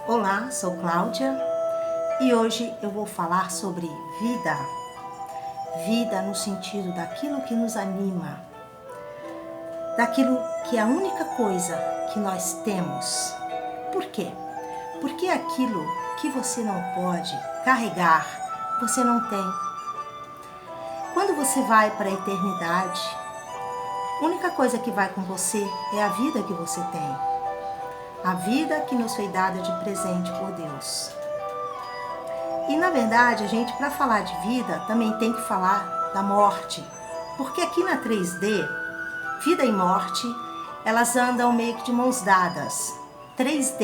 Olá, sou Cláudia e hoje eu vou falar sobre vida. Vida no sentido daquilo que nos anima, daquilo que é a única coisa que nós temos. Por quê? Porque aquilo que você não pode carregar, você não tem. Quando você vai para a eternidade, a única coisa que vai com você é a vida que você tem. A vida que nos foi dada de presente por Deus. E na verdade, a gente, para falar de vida, também tem que falar da morte. Porque aqui na 3D, vida e morte, elas andam meio que de mãos dadas. 3D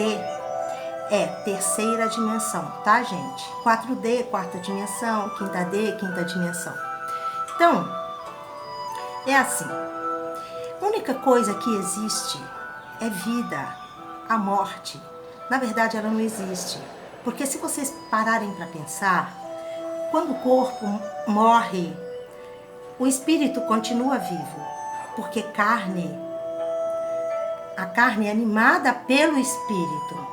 é terceira dimensão, tá, gente? 4D, quarta dimensão, quinta D, quinta dimensão. Então, é assim. A única coisa que existe é vida. A morte, na verdade, ela não existe. Porque se vocês pararem para pensar, quando o corpo morre, o espírito continua vivo. Porque a carne é animada pelo espírito.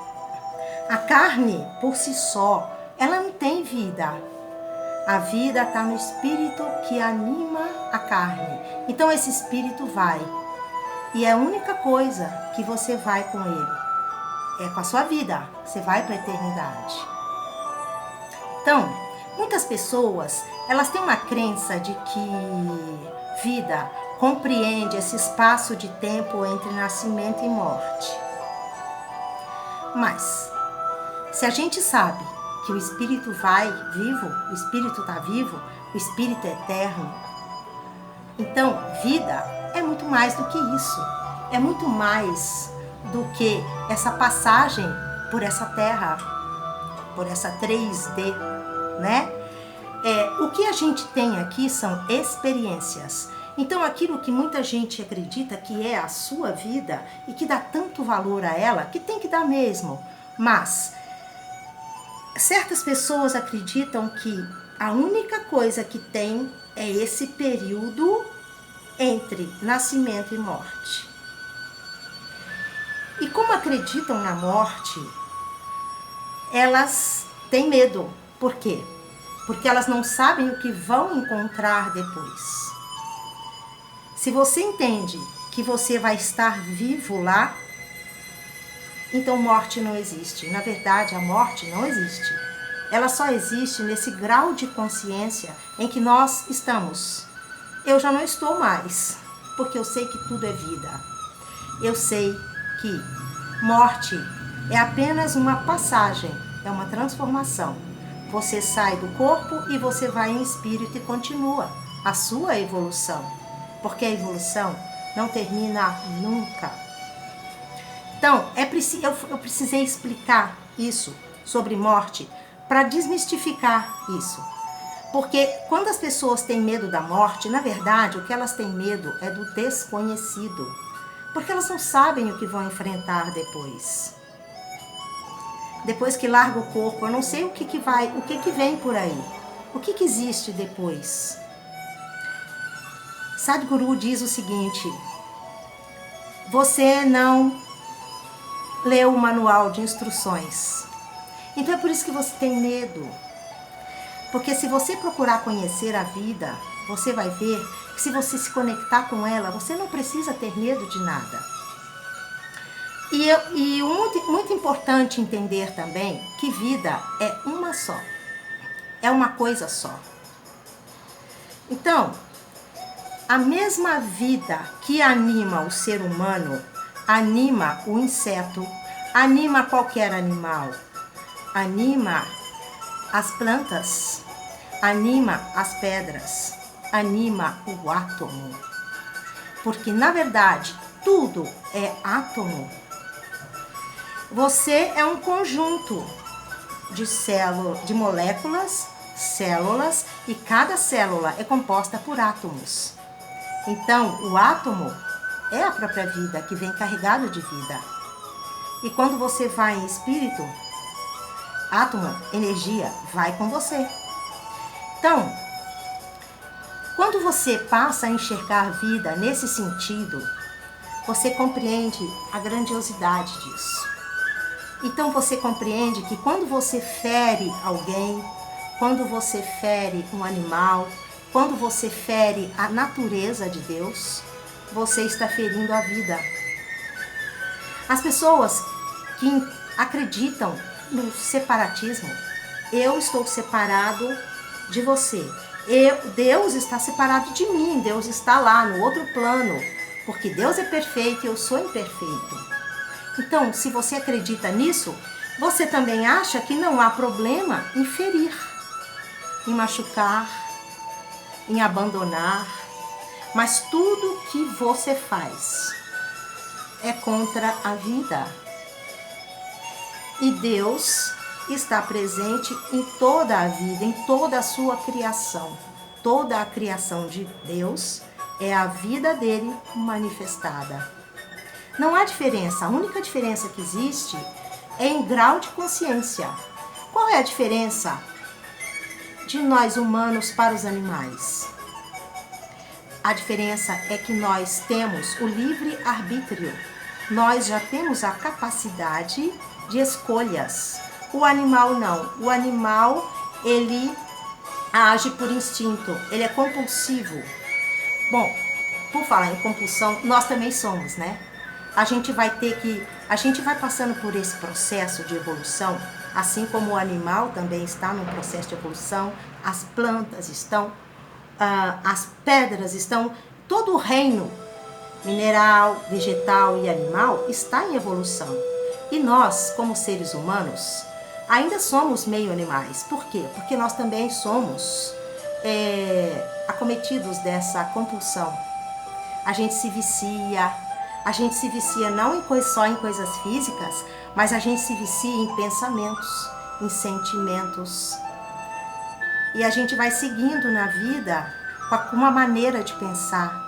A carne, por si só, ela não tem vida. A vida está no espírito que anima a carne. Então esse espírito vai. E é a única coisa que você vai com ele. É com a sua vida. Você vai para a eternidade. Então, muitas pessoas, elas têm uma crença de que vida compreende esse espaço de tempo entre nascimento e morte. Mas, se a gente sabe que o espírito vai vivo, o espírito está vivo, o espírito é eterno, então, vida é muito mais do que isso. É muito mais do que essa passagem por essa terra, por essa 3D, né? O que a gente tem aqui são experiências. Então, aquilo que muita gente acredita que é a sua vida e que dá tanto valor a ela, que tem que dar mesmo. Mas, certas pessoas acreditam que a única coisa que tem é esse período entre nascimento e morte. E como acreditam na morte, elas têm medo. Por quê? Porque elas não sabem o que vão encontrar depois. Se você entende que você vai estar vivo lá, então morte não existe. Na verdade, a morte não existe. Ela só existe nesse grau de consciência em que nós estamos. Eu já não estou mais, porque eu sei que tudo é vida. Eu sei que morte é apenas uma passagem, é uma transformação. Você sai do corpo e você vai em espírito e continua a sua evolução, porque a evolução não termina nunca. Então, eu precisei explicar isso sobre morte para desmistificar isso. Porque quando as pessoas têm medo da morte, na verdade, o que elas têm medo é do desconhecido. Porque elas não sabem o que vão enfrentar depois. Depois que larga o corpo, eu não sei o que vem por aí. O que existe depois? Sadhguru diz o seguinte: você não leu o manual de instruções. Então é por isso que você tem medo. Porque se você procurar conhecer a vida, você vai ver que se você se conectar com ela, você não precisa ter medo de nada. E muito importante entender também que vida é uma só. É uma coisa só. Então, a mesma vida que anima o ser humano, anima o inseto, anima qualquer animal, anima as plantas, anima as pedras, anima o átomo. Porque, na verdade, tudo é átomo. Você é um conjunto de moléculas, células, e cada célula é composta por átomos. Então, o átomo é a própria vida, que vem carregado de vida. E quando você vai em espírito, átomo, energia, vai com você. Então, quando você passa a enxergar a vida nesse sentido, você compreende a grandiosidade disso. Então você compreende que quando você fere alguém, quando você fere um animal, quando você fere a natureza de Deus, você está ferindo a vida. As pessoas que acreditam no separatismo, eu estou separado de você, Deus está separado de mim, Deus está lá no outro plano, porque Deus é perfeito e eu sou imperfeito. Então, se você acredita nisso, você também acha que não há problema em ferir, em machucar, em abandonar, mas tudo que você faz é contra a vida. E Deus está presente em toda a vida, em toda a sua criação. Toda a criação de Deus é a vida dele manifestada. Não há diferença, a única diferença que existe é em grau de consciência. Qual é a diferença de nós humanos para os animais? A diferença é que nós temos o livre-arbítrio. Nós já temos a capacidade de escolhas. O animal não. O animal, ele age por instinto, ele é compulsivo. Bom, por falar em compulsão, nós também somos, né? A gente vai passando por esse processo de evolução, assim como o animal também está num processo de evolução, as plantas estão, as pedras estão, todo o reino mineral, vegetal e animal está em evolução. E nós, como seres humanos, ainda somos meio animais. Por quê? Porque nós também somos acometidos dessa compulsão. A gente se vicia não só em coisas físicas, mas a gente se vicia em pensamentos, em sentimentos. E a gente vai seguindo na vida com uma maneira de pensar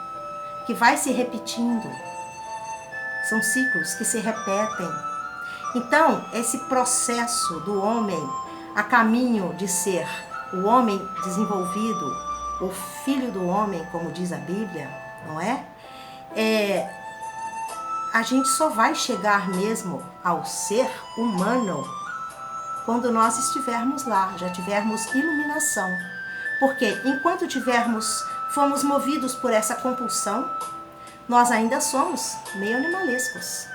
que vai se repetindo. São ciclos que se repetem. Então, esse processo do homem a caminho de ser o homem desenvolvido, o filho do homem, como diz a Bíblia, não é? A gente só vai chegar mesmo ao ser humano quando nós estivermos lá, já tivermos iluminação. Porque enquanto fomos movidos por essa compulsão, nós ainda somos meio animalescos.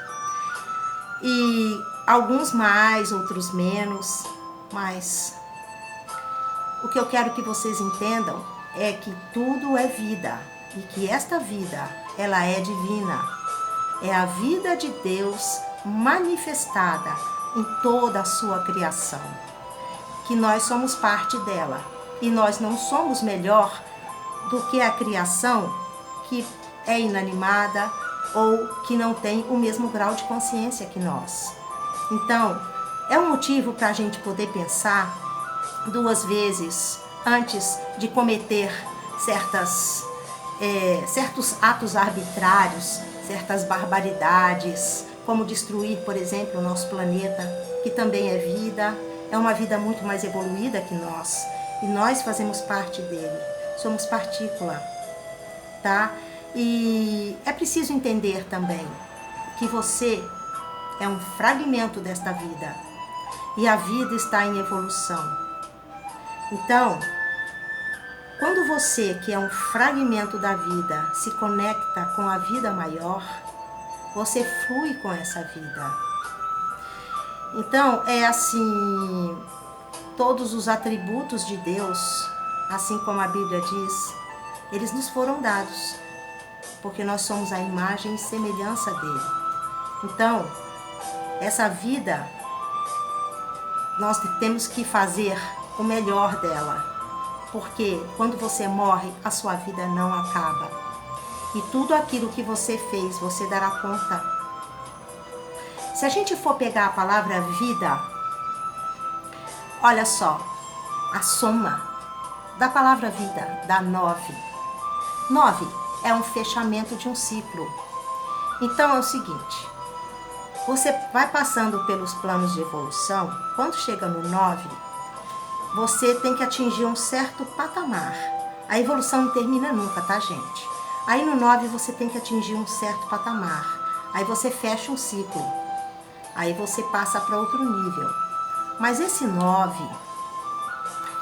E alguns mais, outros menos, mas o que eu quero que vocês entendam é que tudo é vida e que esta vida, ela é divina. É a vida de Deus manifestada em toda a sua criação, que nós somos parte dela e nós não somos melhor do que a criação que é inanimada ou que não tem o mesmo grau de consciência que nós. Então, é um motivo para a gente poder pensar duas vezes antes de cometer certos atos arbitrários, certas barbaridades, como destruir, por exemplo, o nosso planeta, que também é vida, é uma vida muito mais evoluída que nós, e nós fazemos parte dele, somos partícula, tá? E é preciso entender também que você é um fragmento desta vida, e a vida está em evolução. Então, quando você, que é um fragmento da vida, se conecta com a vida maior, você flui com essa vida. Então, é assim, todos os atributos de Deus, assim como a Bíblia diz, eles nos foram dados, porque nós somos a imagem e semelhança dele. Então, essa vida, nós temos que fazer o melhor dela. Porque quando você morre, a sua vida não acaba. E tudo aquilo que você fez, você dará conta. Se a gente for pegar a palavra vida, olha só, a soma da palavra vida dá 9. 9 é um fechamento de um ciclo. Então é o seguinte, você vai passando pelos planos de evolução, quando chega no 9, você tem que atingir um certo patamar. A evolução não termina nunca, tá, gente? Aí no 9 você tem que atingir um certo patamar. Aí você fecha um ciclo. Aí você passa para outro nível. Mas esse 9,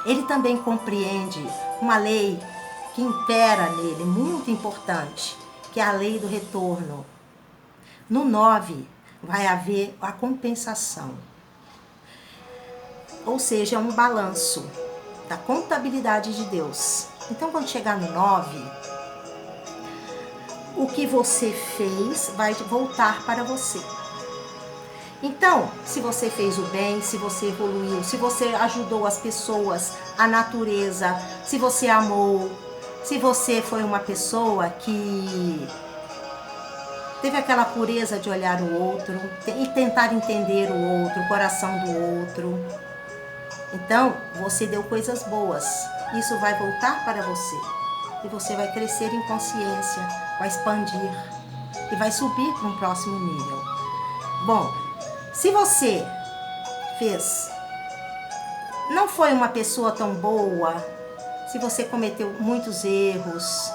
ele também compreende uma lei que impera nele, muito importante, que é a lei do retorno. No 9 vai haver a compensação. Ou seja, é um balanço da contabilidade de Deus. Então, quando chegar no 9, o que você fez vai voltar para você. Então, se você fez o bem, se você evoluiu, se você ajudou as pessoas, a natureza, se você amou, se você foi uma pessoa que teve aquela pureza de olhar o outro e tentar entender o outro, o coração do outro. Então, você deu coisas boas. Isso vai voltar para você. E você vai crescer em consciência, vai expandir e vai subir para um próximo nível. Bom, se você não foi uma pessoa tão boa, se você cometeu muitos erros,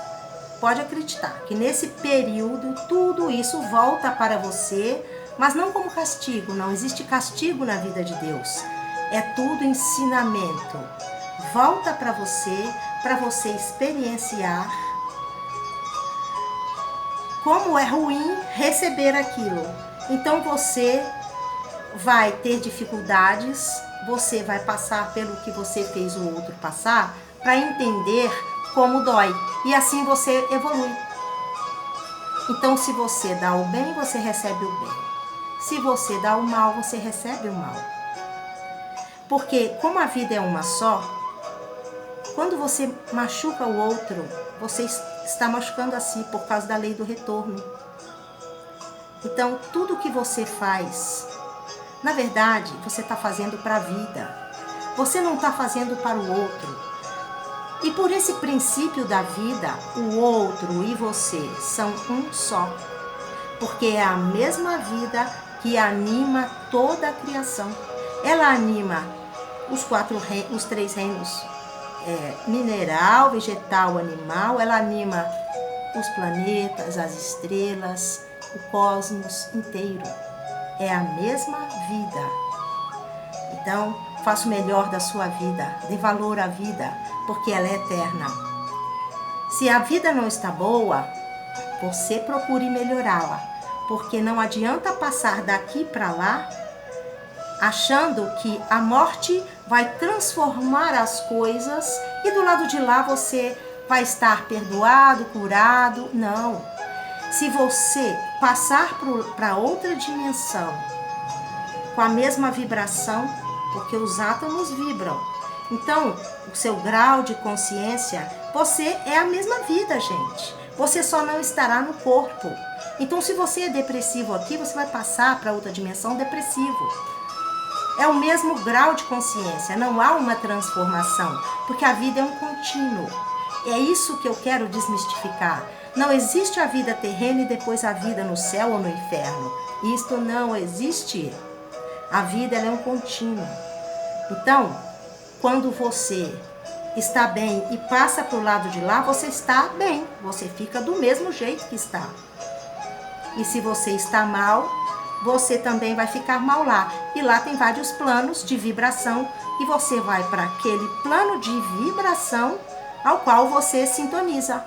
pode acreditar que nesse período tudo isso volta para você, mas não como castigo. Não existe castigo na vida de Deus. É tudo ensinamento. Volta para você experienciar como é ruim receber aquilo. Então você vai ter dificuldades, você vai passar pelo que você fez o outro passar, para entender como dói. E assim você evolui. Então, se você dá o bem, você recebe o bem. Se você dá o mal, você recebe o mal. Porque como a vida é uma só, quando você machuca o outro, você está machucando a si por causa da lei do retorno. Então, tudo que você faz, na verdade, você está fazendo para a vida. Você não está fazendo para o outro. E por esse princípio da vida, o outro e você são um só. Porque é a mesma vida que anima toda a criação. Ela anima os 3 reinos, mineral, vegetal, animal. Ela anima os planetas, as estrelas, o cosmos inteiro. É a mesma vida. Então, faça o melhor da sua vida. Dê valor à vida, porque ela é eterna. Se a vida não está boa, você procure melhorá-la. Porque não adianta passar daqui para lá achando que a morte vai transformar as coisas e do lado de lá você vai estar perdoado, curado. Não. Se você passar para outra dimensão com a mesma vibração, porque os átomos vibram, então o seu grau de consciência, você é a mesma vida, gente. Você só não estará no corpo. Então, se você é depressivo aqui, você vai passar para outra dimensão depressivo. É o mesmo grau de consciência, não há uma transformação, porque a vida é um contínuo. É isso que eu quero desmistificar. Não existe a vida terrena e depois a vida no céu ou no inferno. Isto não existe. A vida ela é um contínuo. Então, quando você está bem e passa para o lado de lá, você está bem. Você fica do mesmo jeito que está. E se você está mal, você também vai ficar mal lá. E lá tem vários planos de vibração. E você vai para aquele plano de vibração ao qual você sintoniza.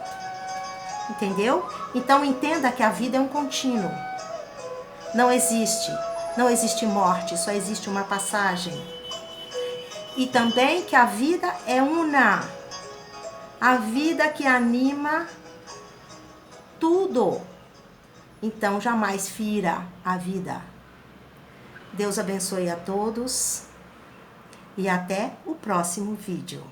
Entendeu? Então entenda que a vida é um contínuo. Não existe morte, só existe uma passagem. E também que a vida é una. A vida que anima tudo. Então jamais fira a vida. Deus abençoe a todos e até o próximo vídeo.